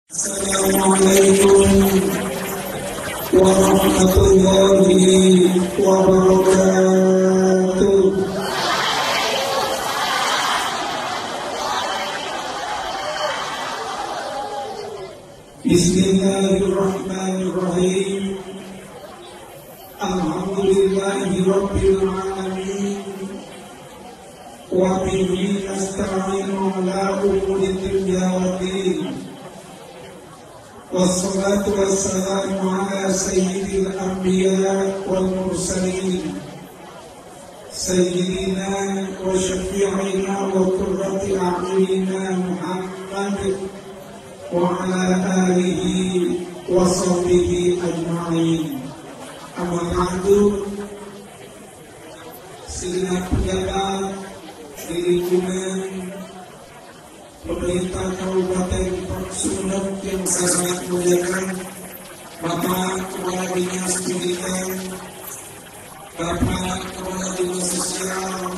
Assalamualaikum warahmatullahi wabarakatuh. Bismillahirrahmanirrahim. Alhamdulillahi rabbil alamin. Wa bihi nasta'inu ala umuri dunya waddin. Wassalatu wassalamu ala sayyidil anbiya wal mursalin sayyidina wa syafi'ina wa qurrati a'yunina Muhammad wa ala alihi wa sahbihi ajma'in. Amma ba'du. Segenap pejabat di lingkungan pemerintah Kabupaten Sumeneb yang saya sangat muliakan, Bapak Kepala Dinas Pendidikan, Bapak Kepala Dinas Sosial,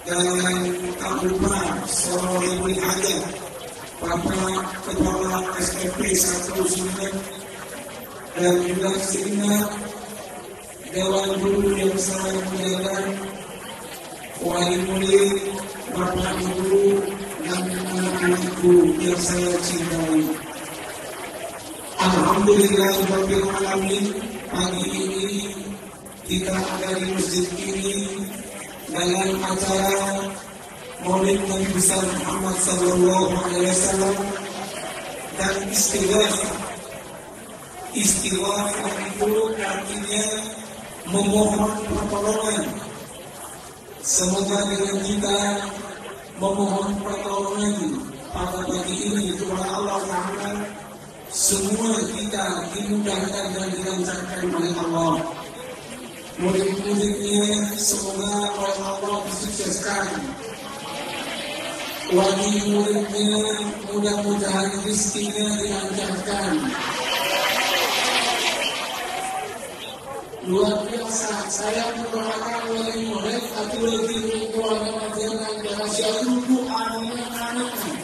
dan tak lupa seorang ibu ada, Bapak Kepala SMP 1 Sumeneb, dan juga segenap Dewan Guru yang saya muliakan, wali murid, Bapak Ibu, dan anak-anakku yang saya cintai. Alhamdulillahirabbil alamin. Pagi ini kita ada di masjid ini dalam acara Maulid Nabi besar Muhammad sallallahu alaihi wasallam dan istighatsah. Istighatsah itu artinya memohon pertolongan. Semoga dengan kita memohon pertolongan pada pagi ini kepada Allah Ta'ala, semua kita dimudahkan dan dilancarkan oleh Allah. Murid-muridnya semoga oleh Allah disukseskan. Wali muridnya mudah-mudahan rezekinya dilancarkan. Luar biasa, saya mendoakan wali murid atau lagi keluarga majikan dan seluruh anak-anaknya.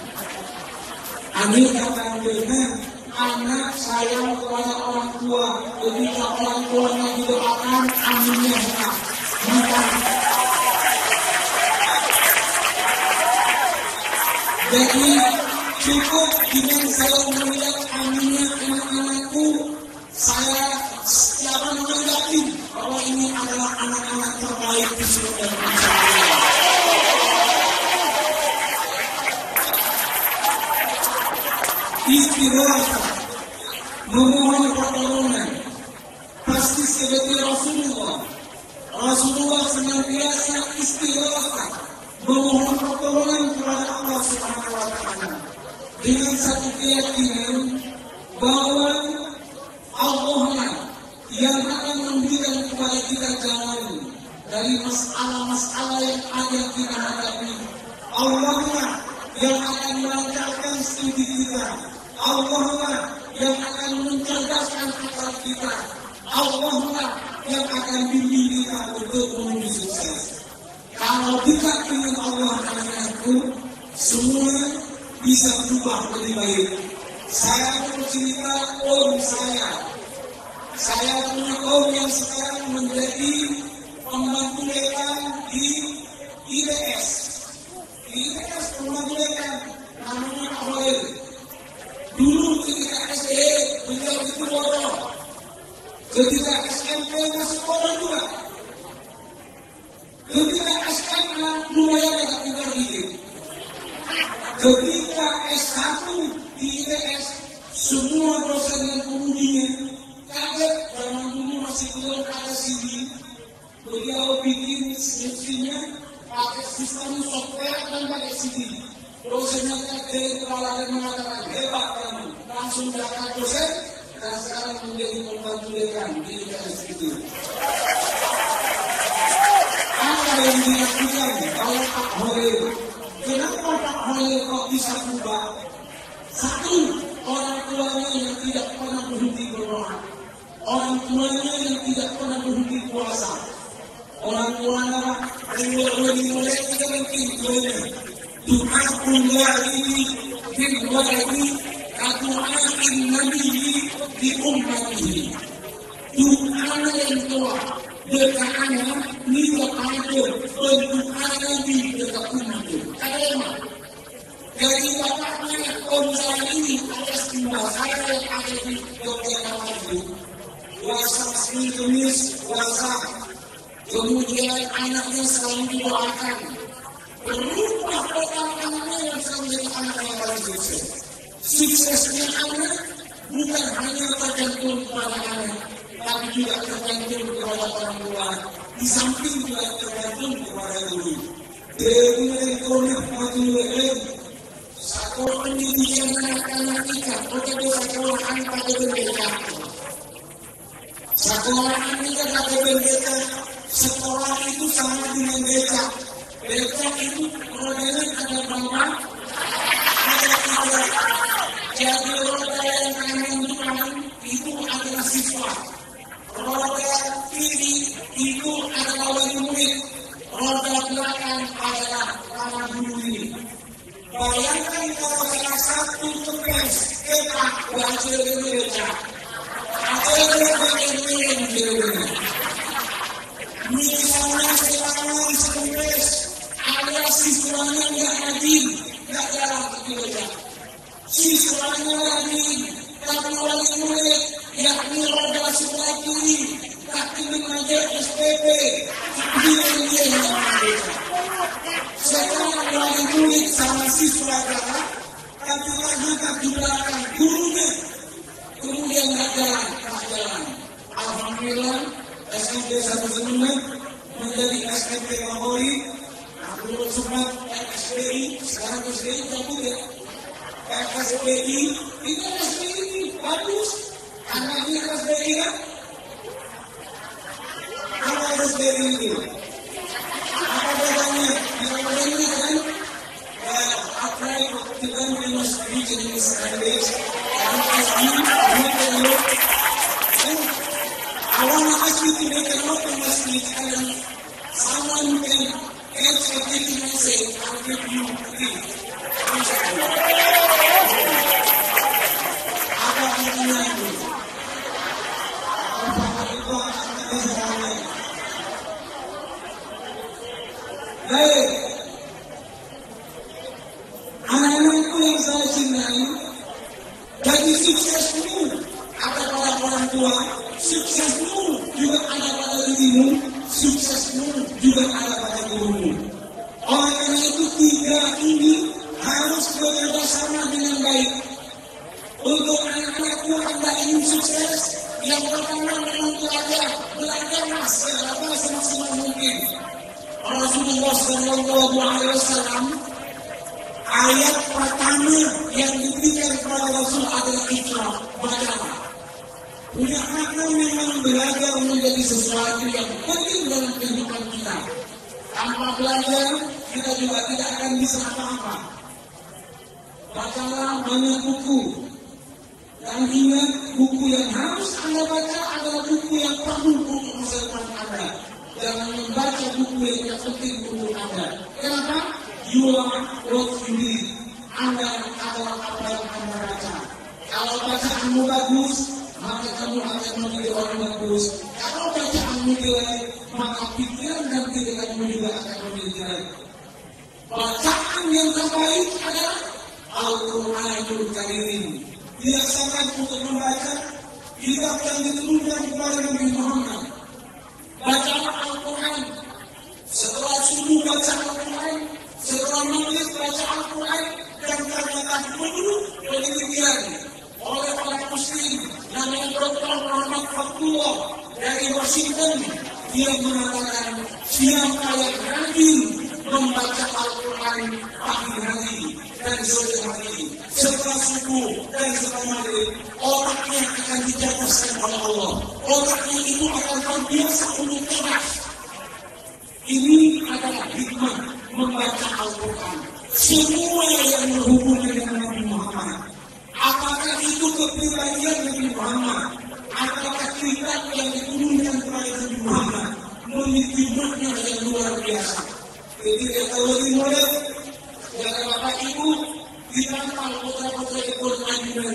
Amin kata dengan anak saya kepada orang tua, ketika orang tuanya didoakan, aminnya benar. Jadi cukup dengan saya melihat aminnya anak-anakku, saya siapa yakin bahwa ini adalah anak-anak terbaik di seluruh Indonesia. Istighatsah, memohon pertolongan, pasti seperti Rasulullah senantiasa istighatsah, memohon pertolongan kepada Allah Subhanahu wa Ta'ala dengan satu keyakinan bahwa Allah lah yang akan memberikan kepada kita jalan dari masalah-masalah yang ada kita hadapi. Allah lah yang akan melancarkan studi kita. Allah lah yang akan mencerdaskan akal kita. Allah lah yang akan bimbing kita untuk menuju sukses. Kalau kita dengan Allah anakku, semua bisa berubah lebih baik. Saya bercerita saya punya om yang sekarang menjadi pembantu dekan di ITS. Di ITS pembantu dekan namanya Ahoel. Dulu ketika SD beliau itu bodoh. Ketika SMP masih bodoh juga. Ketika SMA lumayan agak pintar dikit. Ketika S1 di ITS semua dosen dan pengujinya kaget, zaman dulu masih belum ada CD. Beliau bikin skripsinya pakai sistem software dan pakai CD. Dosennya kaget, kepala dan mengatakan, hebat kamu, langsung dapat dosen dan sekarang menjadi pembantu dekan di ITS itu. Apa yang dilakukan oleh Pak Holil? Kenapa Pak Holil kok bisa berubah? Satu, orang tuanya yang tidak pernah berhenti berdoa. Orang tuanya yang tidak pernah berhenti puasa. Orang tuanya mulai kita mungkin doa punya ini bin wali aku Nabi di ummatihi. Doa yang tua berkata ni kepada doa Nabi dekat umat itu. Karena jadi bapaknya Om saya ini ada semua saya yang ada di Yogyakarta itu. Puasa Senin Kamis puasa. Kemudian anaknya selalu didoakan. Berubah total anaknya yang selalu menjadi anak yang paling sukses. Suksesnya anak bukan hanya tergantung kepada anak, tapi juga tergantung kepada orang tua. Di samping juga tergantung kepada guru. Dengan konek matululem, sekolah pendidikan anak-anak kita, atau sekolahan pada berbeda. Sekolahan kita pada berbeda. Sekolah itu sama dengan becak. Becak itu rodanya ada berapa? Ada 3. Jadi roda yang kanan depan itu adalah siswa. Roda kiri itu adalah wali murid. Roda belakang adalah para guru ini. Bayangkan kalau salah satu kepes kepak wajib becak. Ada yang misalnya selama sekepes ada siswanya nggak hadir, nggak jalan ke gereja. Siswanya hadir, tapi wali murid yakni roda sebelah kiri, kaki mengajar SPP, dia yang berbeda. Sekarang wali murid sama siswa jalan, tapi lagi kaki belakang gurunya, kemudian nggak jalan. Alhamdulillah. SMP 1 Semen menjadi SMP favorit. Abdul Somad SPI, sekarang SPI cabut ya. SPI, itu SPI bagus. Anaknya SPI kan? Apa SPI itu? Apa bedanya? Yang bedanya kan? Apply to continuous region in Sundays. I want to ask you to make a note on my speech, and someone can answer anything I say. I'll give you a gift. Apa artinya itu? Baik, anak-anakku yang saya cintai, bagi suksesmu ada pada orang tua. Suksesmu juga ada pada dirimu, suksesmu juga ada pada gurumu. Oleh karena itu 3 ini harus bekerja sama dengan baik. Untuk anak-anakku Anda ingin sukses, yang pertama memang belajarlah segala semaksimal mungkin. Rasulullah SAW ayat pertama yang diberikan kepada Rasul adalah Iqra, bacalah. Punya makna memang belajar menjadi sesuatu yang penting dalam kehidupan kita. Tanpa belajar, kita juga tidak akan bisa apa-apa. Bacalah banyak buku. Dan ingat, buku yang harus Anda baca adalah buku yang perlu untuk masa depan Anda. Jangan membaca buku yang tidak penting untuk Anda. Kenapa? You are what you read. Anda adalah apa yang Anda baca. Kalau bacaanmu bagus, maka kamu akan menjadi orang bagus. Kalau bacaanmu jelek, maka pikiran dan tindakanmu juga akan menjadi jelek. Bacaan yang terbaik adalah Al-Quranul Karim. Biasakan untuk membaca kitab yang diturunkan kepada Nabi Muhammad. Bacalah Al-Quran. Setelah subuh baca Al-Quran, setelah maghrib baca Al-Quran, dan ternyata menurut penelitian oleh para muslim namanya Dr. Muhammad Fatullah dari Washington, dia mengatakan siapa yang rajin membaca Al-Quran pagi hari dan sore hari setelah subuh dan setelah maghrib, otaknya akan dicerdaskan oleh Allah. Otaknya itu akan terbiasa untuk cerdas. Ini adalah hikmah membaca Al-Quran. Semua yang berhubungan dengan Nabi Muhammad, apakah itu kepribadian Nabi Muhammad, apakah kitab yang diturunkan kepada Nabi Muhammad, memiliki makna yang luar biasa. Jadi kalau dimulai, jangan Bapak Ibu ditantang putra-putra ikut ajudan.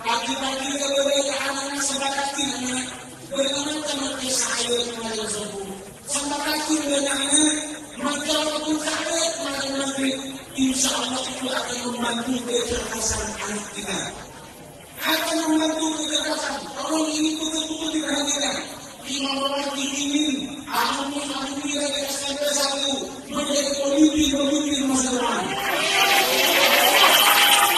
Pagi-pagi kalau ada anak-anak sebakati anak bagaimana mereka sayur kemarin sembuh. Sebakati anak-anak maka walaupun sakit kemarin nanti insya Allah itu akan membantu kecerdasan anak kita. Akan membantu kecerdasan. Kalau ini betul-betul diperhatikan. Imam Rawati ingin alumni-alumni dari SMP 1 menjadi pemimpin masa depan.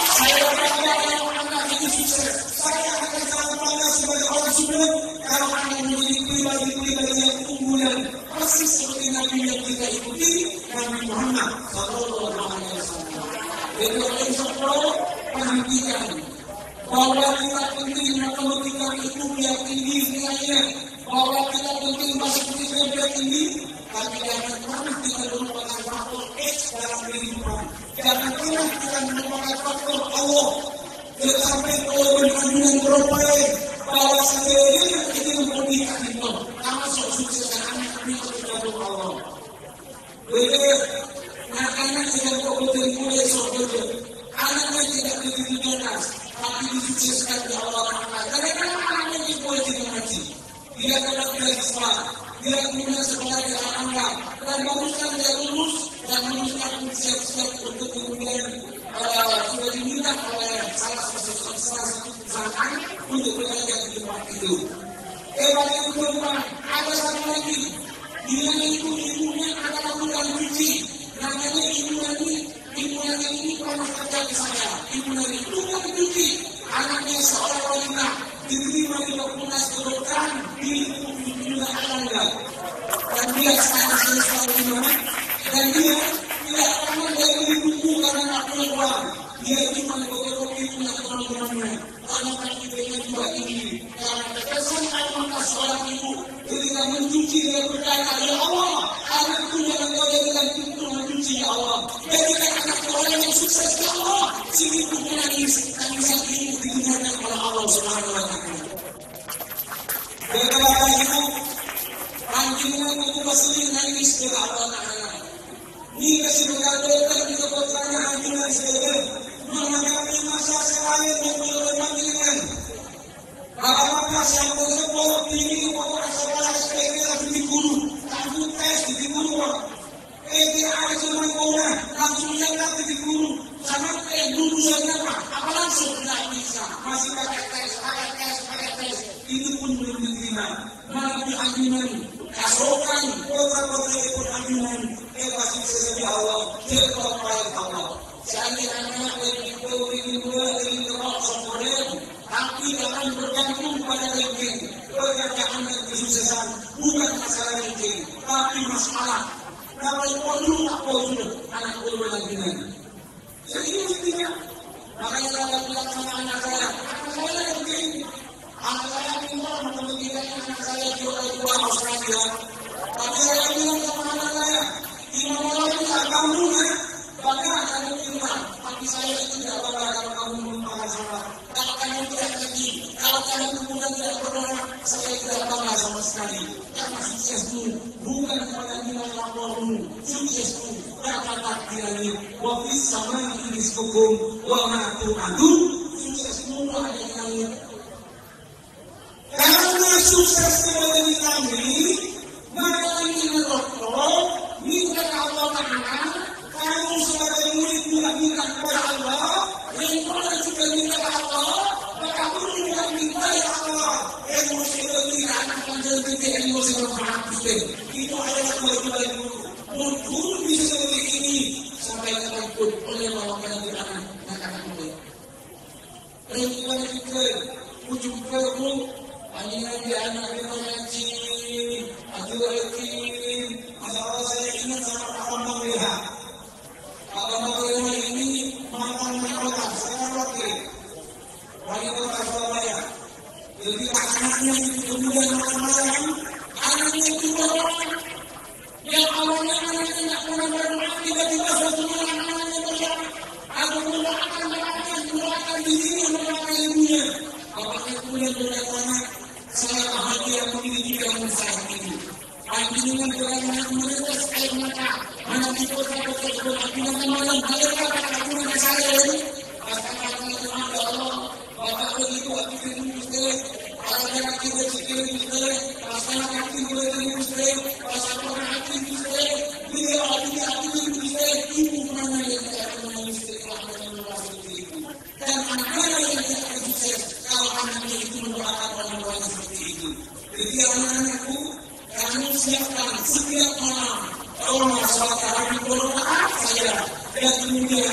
Saya bangga kalau anak ini sukses. Saya akan sangat bangga sebagai orang Sunda kalau anak menjadi pribadi-pribadi yang unggulan persis seperti Nabi yang kita ikuti, Nabi Muhammad Sallallahu Alaihi Wasallam. Jadi oleh sebab perhatikan bahwa kita penting matematika itu biar tinggi nilainya, bahwa kita penting bahasa Indonesia biar tinggi, tapi jangan pernah kita melupakan faktor X dalam kehidupan. Jangan pernah kita melupakan faktor Allah. Jangan sampai kalau berhubungan berupaya bahwa sendiri kita memperhatikan itu, termasuk sukseskan anak kami kepada Allah. Boleh, anak-anak tidak boleh sorga. Anaknya tidak begitu cerdas, tapi disukseskan di Allah Taala. Kadang-kadang anaknya itu boleh tidak mati. Dia dapat dari sekolah, dia kemudian sekolah di anggap dan baguskan dia lulus dan luluskan siap-siap untuk kemudian sudah diminta oleh salah satu perusahaan untuk bekerja di tempat itu. Bagi perempuan ada satu lagi, dia itu ibunya adalah bukan cuci, namanya ibu ini pernah kerja di saya. Ibu itu bukan cuci, anaknya seorang wanita diterima di fakultas kedokteran di Universitas dan dia sekarang selesai di mana? Dan dia tidak pernah dari buku karena tak punya uang. Dia cuma fotokopi punya teman-temannya. Karena KTP-nya juga tinggi. Karena terkesan mata seorang ibu ketika mencuci dia berkata, ya Allah, anakku jangan kau jadikan pintu mencuci ya Allah. Jadikan anakku orang yang sukses ya Allah. Si ibu menangis, tangisan ibu didengarkan oleh Allah Subhanahu Wa Taala. Berkata ibu, panjangnya itu pasti nangis kepada Allah Taala. Ini kasih berkata di kepotanya anjuran sekalian menghadapi masa selain yang belum panjangkan. Apakah yang tersebut ini pokok sekolah sekalian lagi di guru, langsung tes di guru. Dia ada cuma orang langsung lihat di guru. Sama guru saja apa langsung tidak bisa. Masih pakai tes. Itu pun belum diterima. Malah dianjuran, kasokan, kota-kota ikut anjuran. Pasti sesuai Allah, terkepada Allah. Seandainya anak yang ini roh sempurna, tapi jangan bergantung pada ranking. Pekerjaan dan kesuksesan bukan masalah ranking, tapi masalah. Kalau perlu tak perlu, anak perlu lagi. Serius tidak? Makanya saya bilang sama anak saya ranking. Anak saya minta menghentikan anak saya juara Australia. Tapi saya bilang sama anak saya, Imam Rawati kamu bangga kamu terima, tapi saya tidak bangga kalau kamu melupakan salah. Kalau kamu tidak lagi, kalau kamu kemudian tidak berdoa, saya tidak bangga sama sekali. Karena suksesmu bukan pada nilai lapormu, suksesmu dapat takdirani. Wafis sama inis hukum, wamatu adu, suksesmu ada di langit. Karena sukses dari kami, maka ini merokok. Minta Allah Ta'ala, kamu sebagai murid minta kepada Allah, yang mana juga minta Allah, maka kamu juga minta ya Allah, yang mesti berdiri anak panjang titik, yang mesti berhapus. Itu adalah kewajiban guru. Guru bisa seperti ini, sampai kapanpun oleh melakukan anak anak murid. Perempuan juga, ujung perlu, hanya di anak yang mengaji, masalah saya ingat sama Pak Bambang Leha. Pak Bambang Leha ini mantan kota, sekarang wali kota Surabaya. Jadi anaknya itu kemudian malam, anaknya itu orang yang awalnya anaknya tidak pernah berdoa, tiba-tiba suatu malam anaknya berdoa. Aku mendoakan dirinya, mendoakan ibunya. Bapaknya kemudian berkata, saya bahagia memiliki kamu saat ini. Panjungan berani menetes air mata, mana di kota-kota berarti malam, kalau kata-kata saya ini, kata-kata itu Allah, bapak begitu kaki bersikir Gusti, pasang kaki bersikir Gusti, pasang kaki Gusti, dia hati Gusti, ibu mana yang tidak kenal Gusti kalau menolak seperti itu, dan anak-anak yang tidak kenal Gusti kalau anaknya itu mendoakan orang-orang seperti itu. Jadi anak-anakku, kamu siapkan setiap malam, Allah SWT berdoa saya, dan kemudian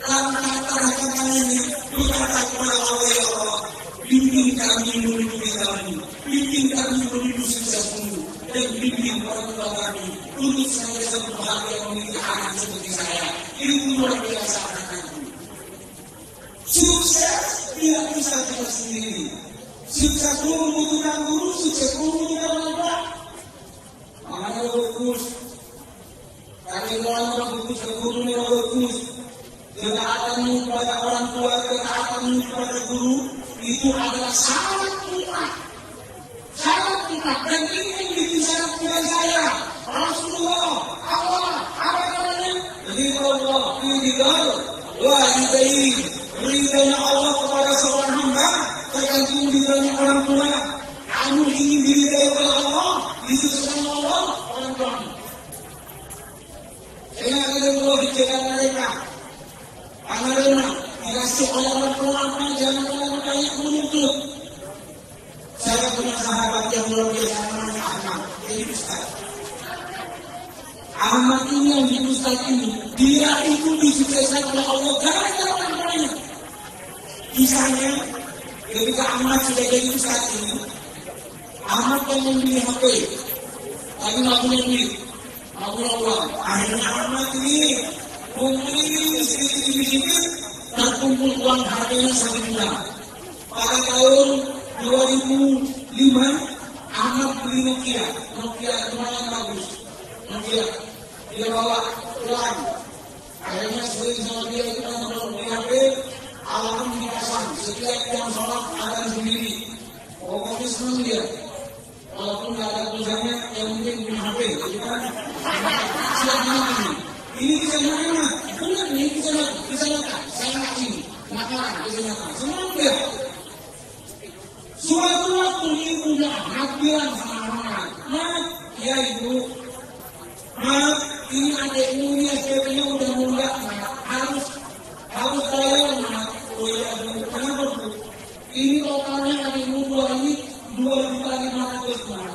langkah-langkah ini berkata kepada Allah, ya Allah, bimbing kami menuju kami, bimbing kami menuju suksesmu, dan bimbing orang tua kami untuk senantiasa berbahagia memiliki anak seperti saya. Ini luar biasa anakku. Sukses tidak bisa kita sendiri. Sukses membutuhkan guru, sukses membutuhkan orang tua. Makanya bagus. Kami orang bagus, gurunya bagus. Ketaatanmu kepada orang tua, ketaatanmu kepada guru itu adalah syarat mutlak. Syarat mutlak. Dan ini menjadi syarat kepada saya. Rasulullah, Allah, apa namanya? Ridha ridha walidayni. Ridhanya Allah kepada seorang hamba tergantung ridhanya orang tua. Kamu ingin diridhai oleh Allah, disukai Allah, orang tua. Saya akan berbicara mereka. Anak-anak dikasih oleh orang tua, jangan terlalu banyak menuntut. Saya punya sahabat yang luar biasa namanya Ahmad. Jadi Ustaz. Ahmad ini yang di Ustaz ini, dia itu disukseskan oleh Allah gara-gara orang tuanya. Misalnya, ketika Ahmad sudah jadi Ustaz ini, Ahmad kan membeli HP, tapi nggak punya duit, nggak punya uang. Akhirnya Ahmad ini membeli sedikit-sedikit terkumpul uang harganya 1 juta. Pada tahun 2005 Ahmad beli Nokia lumayan bagus. Nokia dia bawa pulang. Akhirnya sering sama dia itu kalau beli HP alarm dipasang. Setiap jam sholat akan sendiri. Pokoknya senang dia. Walaupun nggak ada tulisannya, yang penting punya HP. Jadi kan siap ini. Ini bisa mana? Benar nih bisa nyata. Saya nggak ini, makanan bisa nyata. Semua dia. Suatu waktu ibunya bilang sama Ahmad, Mat, ya ibu, Mat, ini adikmu ini SPP-nya udah muda, harus bayar, Mat. Oh iya bu, kenapa bu? Ini totalnya adikmu 2.500.000, Mat.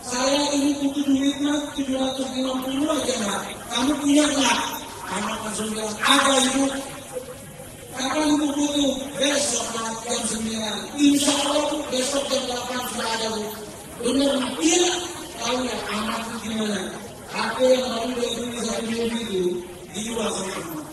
Saya ini butuh duit, Mat, 750 aja, Mat. Kamu punya nggak? Anak langsung bilang, ada ibu. Kapan ibu butuh? Besok jam 9. Insya Allah besok jam 8 sudah ada bu. Benar Mak? Iya. Tahu ya anak itu gimana? HP yang baru dia beli 1 minggu itu dijual sama Ahmad.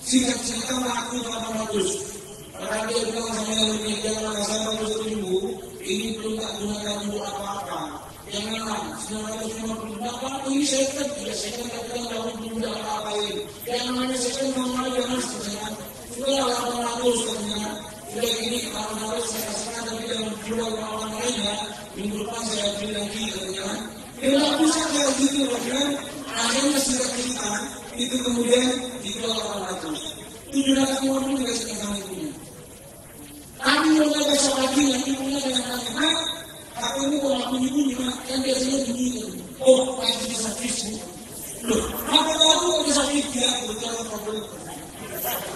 Singkat cerita laku sama bagus. Karena dia bilang sama yang lebih jangan saya baru 1 minggu. Ini belum tak gunakan untuk apa-apa. Jangan 950 apa ini second, ya second tapi kan belum ada apa-apain. Yang namanya second mau jangan sebenarnya. Sudah 800 katanya. Sudah gini kalau harus saya kasihkan tapi jangan jual ke orang lain ya. Minggu depan saya beli lagi katanya. Tidak bisa kayak gitu kan. Akhirnya sudah cerita itu kemudian dijual 800. 750 dikasihkan sama ibunya. Tapi mulai besok lagi nanti ibunya dengan tanya, tapi ini kalau aku ibunya kan biasanya begini. Oh, kayak jadi sakit sih. Loh, apa kamu bisa sakit ya? Betul betul.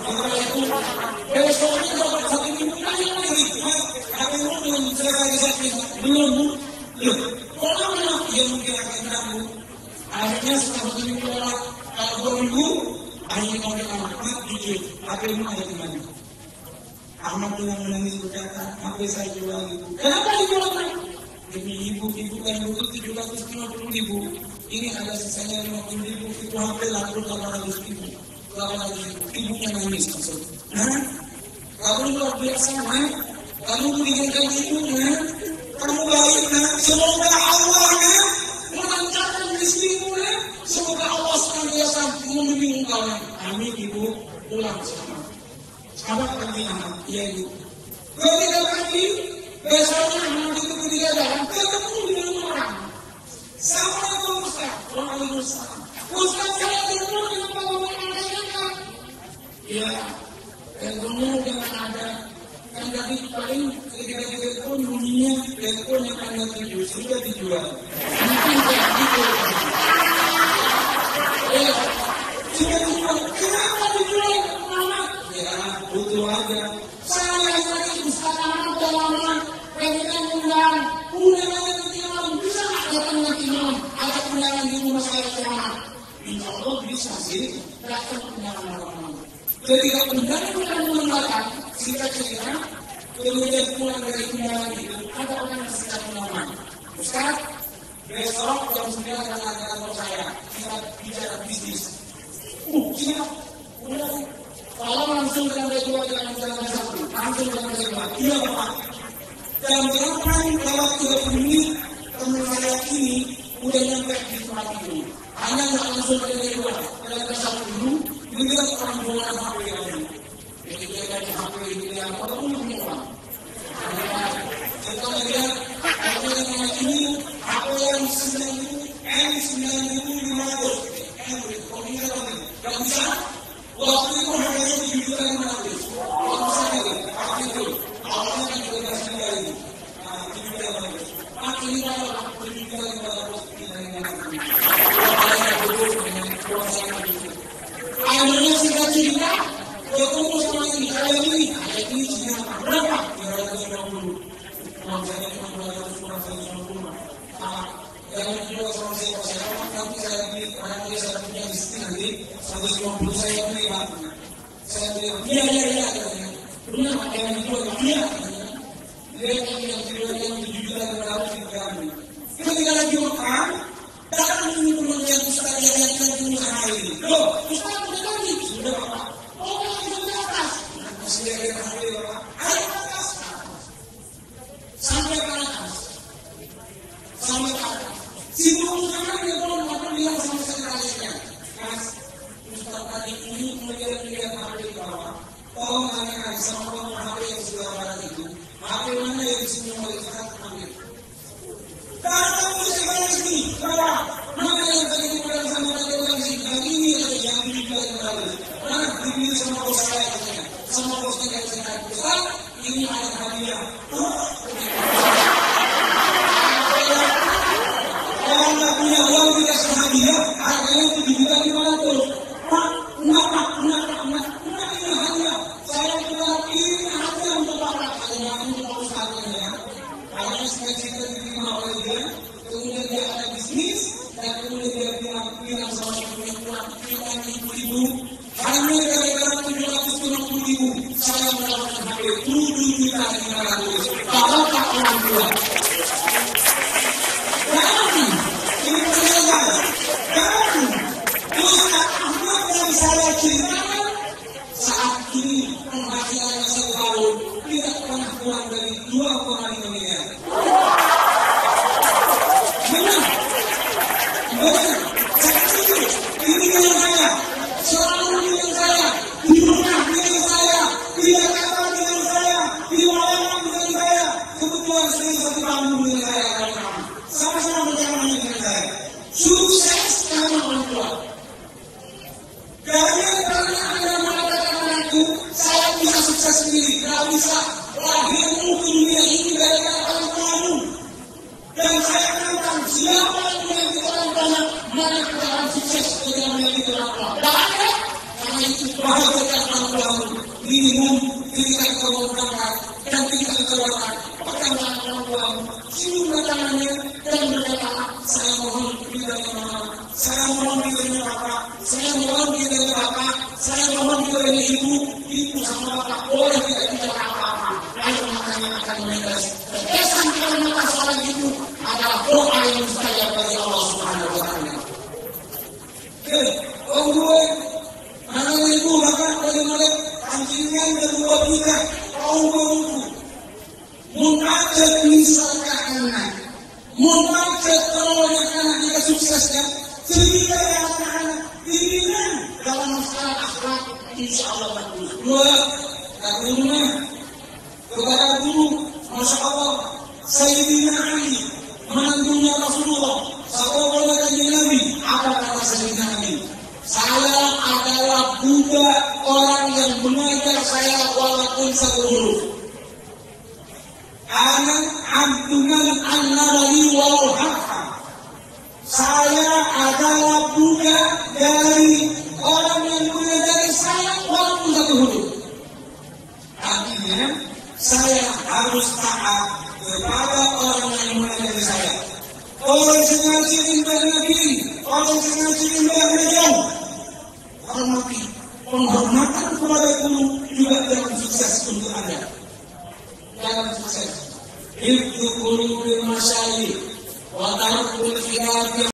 Maka itu besoknya dapat 1 minggu lagi. Tapi itu belum selesai sakit belum. Loh, kalau memang dia mungkin akan kamu. Akhirnya setelah 1 minggu lewat 2 minggu, akhirnya kami anak dikit. Tapi ini ada di mana? Ahmad dengan menangis berkata, HP saya jual itu. Kenapa dijual? Demi ibu kan butuh 750.000. Ini ada sisanya 50.000. Itu HP laku 800.000. Ibunya nangis maksud. Kamu luar biasa, Mak. Kamu meninggalkan ibunya. Kamu baik, Nak. Semoga Allah, Nak, melancarkan rezekimu, Nak. Semoga Allah senantiasa membimbing engkau, Nak. Amin, Ibu. Pulang sekarang. Sahabat kami Ahmad, ya Ibu. Ketika pagi, besoknya Ahmad itu ketika jalan, ketemu dengan orang. Assalamualaikum Ustaz. Waalaikumsalam. Ustaz, saya ketemu dengan Pak Muhammad. Ya, ketemu dengan ada Yang tadi paling ketika telepon bunyinya telepon yang tanggal 7 sudah dijual. Mungkin kayak gitu. Sudah dijual. Kenapa dijual? Mama? Ya butuh aja. Saya tadi sekarang udah lama pengen undangan ketimbang bisa nggak datang nanti malam? Ada undangan di rumah saya ceramah. Insya Allah bisa sih. Datang undangan malam. Ketika undangan datang, kita cerita, kemudian pulang dari undangan itu, ada orang yang sedang melamar. Ustaz, besok jam 9 akan ada kantor saya, kita bicara bisnis. Siap, udah. Kalau langsung ke lantai 2, jangan ke lantai 1, langsung ke lantai 2. Iya Pak. Jam 8 lewat 30 menit, teman saya ini udah nyampe di tempat itu. Hanya nggak langsung ke lantai 2, ke lantai 1 dulu, dia orang bawa HP lagi. Jadi dia dari HP dia apa pun punya uang. Kita lihat HP yang ini, HP yang 9.500. Gak bisa. Waktu itu harganya 7.500. Gak bisa lagi. Waktu itu awalnya kan juga kasih lagi. 7.500. Pak ini kalau 7.500. Akhirnya singkat cerita, dia kumpul sama ini, kayak ini sini berapa? 350. Uang saya cuma 200, kurang 150. Yang kedua sama saya, nanti saya beli, karena dia saya punya istri nanti, 150 saya beli, Pak. Saya beli, iya. Benar, Pak, yang dijual, iya. Dia yang dijual yang 7.500 diambil. Ketika lagi makan, datang ini teman yang Ustaz yang dulu sama ini. Loh, Ustaz udah lagi. Sudah Pak. Oh, yang di atas. Masih ada yang hadir Pak. Ayo ke atas. Sampai ke atas. Si guru sana dia belum bilang sama sekretarisnya. Mas, Ustaz tadi ini melihat HP di bawah. Tolong tanyakan sama orang HP yang sebelah barat itu. HP mana yang disini mau Ustaz ambil. Datang ke sekretaris ini. Mana yang tadi dibilang sama orang sini? Yang ini yang dibilang kembali. Mana dibilang sama bos saya katanya. Sama bosnya yang saya Ustaz, ini ada hadiah. Kalau nggak punya uang dikasih hadiah, harganya 7.500. Pak, enggak ini hadiah. Saya bilang ini hadiah untuk Bapak. Hanya untuk Pak Ustaznya ya. Karena cita-cita diterima oleh dia, kemudian dia ada bisnis, dan kemudian dia bilang sama saya punya uang 5.000. Hanya gara-gara 750.000, saya mendapatkan HP 7.500. Bapak orang tua. Ini pertanyaan. Ustaz Ahmad yang saya ceritakan saat ini penghasilannya 1 tahun tidak pernah kurang dari 2,5 miliar. Benar. Ini milik saya. Selalu milik saya. Di rumah milik saya. Di Jakarta milik saya. Di Malang milik saya. Kebetulan sering 1 tahun milik saya. Sama-sama berjalan dengan saya. Sukses karena orang tua. Karena Anda mengatakan anakku, saya bisa sukses sendiri. Tidak bisa lahirmu ke dunia ini dari orang tuamu. Dan saya tantang siapa yang memiliki orang tua, mana kita akan sukses ketika memiliki orang tua. Tidak ada. Karena itu bahagiakan orang tuamu. Minimum ketika kita mau berangkat dan ketika kita berangkat, peganglah orang tuamu. Ciumlah tangannya dan berkata, saya mohon ridhonya mama, saya mohon ridhonya bapak, saya mohon ridhonya bapak, saya mohon ridhonya ibu sama bapak boleh tidak bicara apa-apa. Lalu makanya akan menetes. Tetesan air mata seorang ibu adalah doa yang mustajab dari Allah Subhanahu wa Ta'ala. Orang tua, anak ibu bapak boleh melek anjingnya dan buah kita, orang membaca misalkan anak, membaca kalau anak kita sukseskan, cerita yang anak dibimbing dalam masalah akhlak, insya Allah bagus. Dua, dari rumah kepada guru, masya Allah, Sayyidina Ali, menantunya Rasulullah, sahabat Nabi Nabi, apa kata Sayyidina Ali? Saya adalah budak orang yang mengajar saya walaupun 1 huruf. Ana abduman an-nabali wal haqqa. Saya adalah budak dari orang yang mulia dari saya walaupun satu huruf. Artinya saya harus taat kepada orang yang mulia dari saya. Orang sengaja limbah negeri, orang sengaja limbah negara, hormati, penghormatan kepada guru juga dalam sukses untuk Anda. Dalam sukses. Hifdzu qulubil masyayikh wa tarkul khilaf